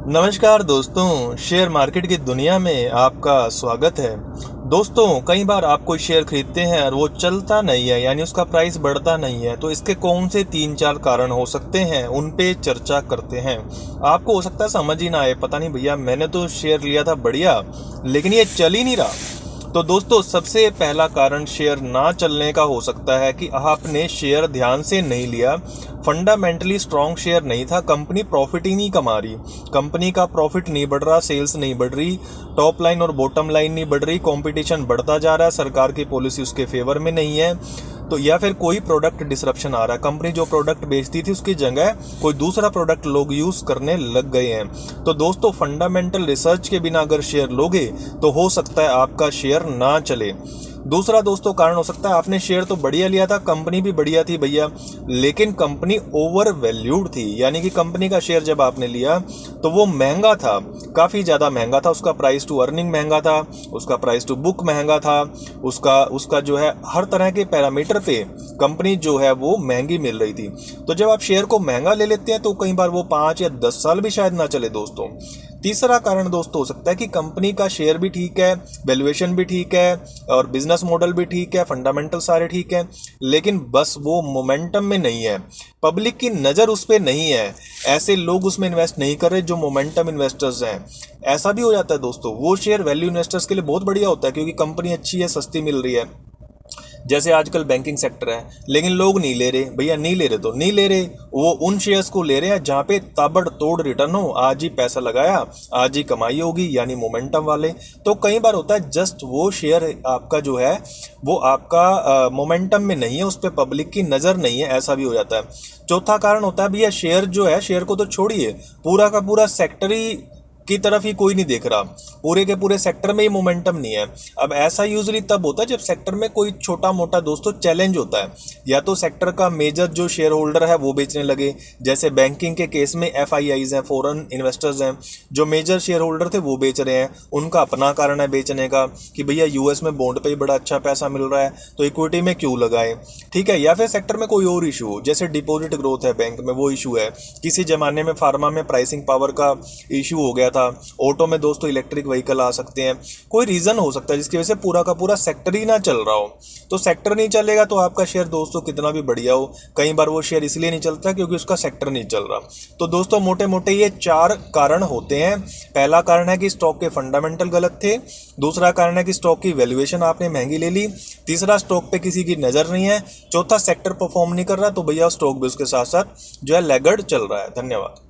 नमस्कार दोस्तों, share market की दुनिया में आपका स्वागत है। दोस्तों, कई बार आप कोई शेयर खरीदते हैं और वो चलता नहीं है, यानी उसका प्राइस बढ़ता नहीं है। तो इसके कौन से 3-4 कारण हो सकते हैं, उन पे चर्चा करते हैं। आपको हो सकता है समझ ही ना आए, पता नहीं भैया मैंने तो शेयर लिया था बढ़िया, लेकिन ये चल ही नहीं रहा। तो दोस्तों, सबसे पहला कारण शेयर ना चलने का हो सकता है कि आपने शेयर ध्यान से नहीं लिया, फंडामेंटली स्ट्रॉन्ग शेयर नहीं था, कंपनी प्रॉफिट ही नहीं कमा रही, कंपनी का प्रॉफिट नहीं बढ़ रहा, सेल्स नहीं बढ़ रही, टॉप लाइन और बॉटम लाइन नहीं बढ़ रही, कंपटीशन बढ़ता जा रहा है, सरकार की पॉलिसी उसके फेवर में नहीं है। तो या फिर कोई प्रोडक्ट डिसरप्शन आ रहा है, कंपनी जो प्रोडक्ट बेचती थी उसकी जगह कोई दूसरा प्रोडक्ट लोग यूज़ करने लग गए हैं। तो दोस्तों, फंडामेंटल रिसर्च के बिना अगर शेयर लोगे तो हो सकता है आपका शेयर ना चले। दूसरा दोस्तों कारण हो सकता है आपने शेयर तो बढ़िया लिया था, कंपनी भी बढ़िया थी भैया, लेकिन कंपनी ओवर वैल्यूड थी। यानी कि कंपनी का शेयर जब आपने लिया तो वो महंगा था, काफ़ी ज़्यादा महंगा था, उसका प्राइस टू अर्निंग महंगा था, उसका प्राइस टू बुक महंगा था, उसका जो है हर तरह के पैरामीटर पे कंपनी जो है वो महंगी मिल रही थी। तो जब आप शेयर को महंगा ले लेते हैं तो कई बार वो 5 या 10 साल भी शायद ना चले दोस्तों। तीसरा कारण दोस्तों हो सकता है कि कंपनी का शेयर भी ठीक है, वैल्यूएशन भी ठीक है और बिजनेस मॉडल भी ठीक है, फंडामेंटल सारे ठीक है, लेकिन बस वो मोमेंटम में नहीं है, पब्लिक की नज़र उस पर नहीं है, ऐसे लोग उसमें इन्वेस्ट नहीं कर रहे जो मोमेंटम इन्वेस्टर्स हैं। ऐसा भी हो जाता है दोस्तों, वो शेयर वैल्यू इन्वेस्टर्स के लिए बहुत बढ़िया होता है क्योंकि कंपनी अच्छी है, सस्ती मिल रही है। जैसे आजकल बैंकिंग सेक्टर है, लेकिन लोग नहीं ले रहे भैया, नहीं ले रहे तो नहीं ले रहे, वो उन शेयर्स को ले रहे हैं जहाँ पे ताबड़तोड़ रिटर्न हो, आज ही पैसा लगाया आज ही कमाई होगी, यानी मोमेंटम वाले। तो कई बार होता है जस्ट वो शेयर आपका जो है वो आपका मोमेंटम में नहीं है, उस पर पब्लिक की नज़र नहीं है, ऐसा भी हो जाता है। चौथा कारण होता है भैया, शेयर जो है, शेयर को तो छोड़िए, पूरा का पूरा सेक्टर ही की तरफ ही कोई नहीं देख रहा, पूरे के पूरे सेक्टर में ही मोमेंटम नहीं है। अब ऐसा यूजली तब होता है जब सेक्टर में कोई छोटा मोटा दोस्तों चैलेंज होता है, या तो सेक्टर का मेजर जो शेयर होल्डर है वो बेचने लगे, जैसे बैंकिंग के केस में FIIs हैं, फॉरेन इन्वेस्टर्स हैं, जो मेजर शेयर होल्डर थे वो बेच रहे हैं, उनका अपना कारण है बेचने का कि भैया US में बॉन्ड पे ही बड़ा अच्छा पैसा मिल रहा है तो इक्विटी में क्यों लगाए, ठीक है। या फिर सेक्टर में कोई और इशू हो, जैसे डिपॉजिट ग्रोथ है बैंक में, वो इशू है, किसी जमाने में फार्मा में प्राइसिंग पावर का इशू हो गया, ऑटो में दोस्तों इलेक्ट्रिक व्हीकल आ सकते हैं, कोई रीजन हो सकता है जिसकी वजह से पूरा का पूरा सेक्टर ही ना चल रहा हो। तो सेक्टर नहीं चलेगा तो आपका शेयर दोस्तों कितना भी बढ़िया हो, कई बार वो शेयर इसलिए नहीं चलता क्योंकि उसका सेक्टर नहीं चल रहा। तो दोस्तों, मोटे मोटे ये 4 कारण होते हैं। पहला कारण है कि स्टॉक के फंडामेंटल गलत थे, दूसरा कारण है कि स्टॉक की वैल्यूएशन आपने महंगी ले ली, तीसरा स्टॉक पे किसी की नज़र नहीं है, चौथा सेक्टर परफॉर्म नहीं कर रहा, तो भैया स्टॉक भी उसके साथ साथ जो है लैगर्ड चल रहा है। धन्यवाद।